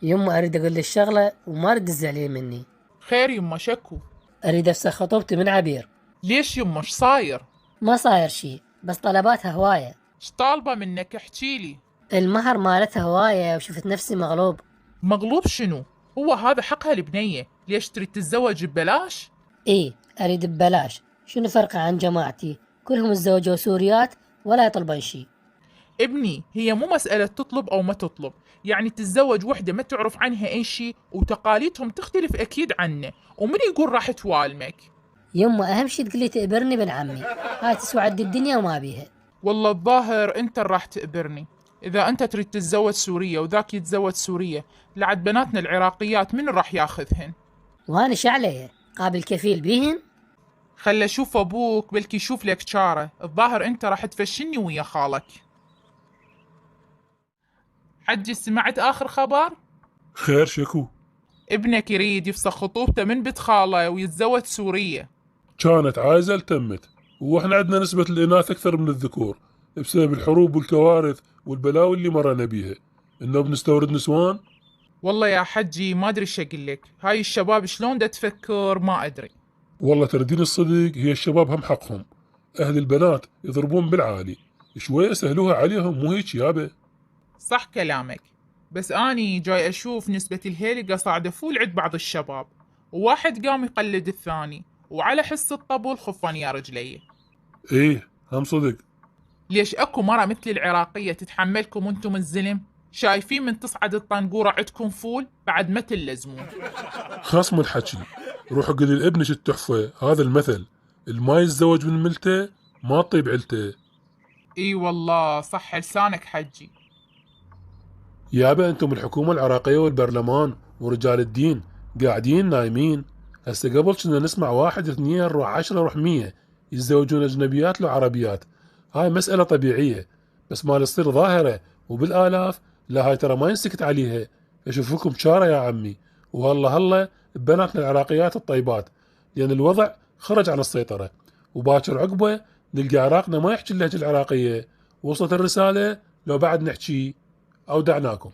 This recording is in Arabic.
يما اريد اقول لك شغله وما اريد تزعلين مني. خير يما شكو؟ اريد افسخ خطوبتي من عبير. ليش يما ايش صاير؟ ما صاير شي بس طلباتها هوايه. ايش طالبة منك احكيلي. المهر مالتها هوايه وشفت نفسي مغلوب. مغلوب شنو؟ هو هذا حقها البنية، ليش تريد تتزوج ببلاش؟ ايه اريد ببلاش، شنو فرقه عن جماعتي؟ كلهم تزوجوا سوريات ولا يطلبون شي. ابني هي مو مسألة تطلب أو ما تطلب، يعني تتزوج وحدة ما تعرف عنها أي شيء وتقاليدهم تختلف أكيد عنه، ومن يقول راح توالمك؟ يما اهم شي تقولي تقبرني بن عمي، هاي تسوى عد الدنيا وما بيها. والله الظاهر أنت اللي راح تقبرني. إذا أنت تريد تتزوج سورية وذاك يتزوج سورية، لعد بناتنا العراقيات من راح ياخذهن؟ وانا شعليه قابل كفيل بيهن. خلى اشوف ابوك بلكي يشوف لك شاره، الظاهر انت راح تفشني ويا خالك. حجي سمعت اخر خبر؟ خير شكو؟ ابنك يريد يفسخ خطوبته من بنت خاله ويتزوج سورية. كانت عايزة تمت، واحنا عندنا نسبة الإناث أكثر من الذكور بسبب الحروب والكوارث والبلاوي اللي مرنا بيها. إنه بنستورد نسوان؟ والله يا حجي ما ادري ايش اقول لك، هاي الشباب شلون دا تفكر ما ادري. والله تردين الصدق، هي الشباب هم حقهم. أهل البنات يضربون بالعالي، شوية سهلوها عليهم، مو هيك يابا؟ صح كلامك، بس اني جاي اشوف نسبة الهيلقة صاعدة فول عند بعض الشباب، وواحد قام يقلد الثاني، وعلى حس الطبول خفان يا رجلي. إيه هم صدق. ليش اكو مرة مثل العراقية تتحملكم وانتم الزلم؟ شايفين من تصعد الطنقورة عندكم فول بعد ما تلزمون. خصم الحكي، روح قل لابنك التحفة هذا المثل: الما يتزوج من ملته ما تطيب علته. اي والله صح لسانك حجي. يابا انتم الحكومة العراقية والبرلمان ورجال الدين قاعدين نايمين. هسه قبل كنا نسمع واحد اثنين روح 10 روح 100 يتزوجون اجنبيات لو عربيات. هاي مسألة طبيعية، بس ما تصير ظاهرة وبالالاف، لا هاي ترى ما ينسكت عليها. اشوفكم شارة يا عمي، والله هلا ببناتنا العراقيات الطيبات، لان الوضع خرج عن السيطرة، وباكر عقبه نلقى عراقنا ما يحكي اللهجة العراقية. وصلت الرسالة لو بعد نحكي؟ أودعناكم.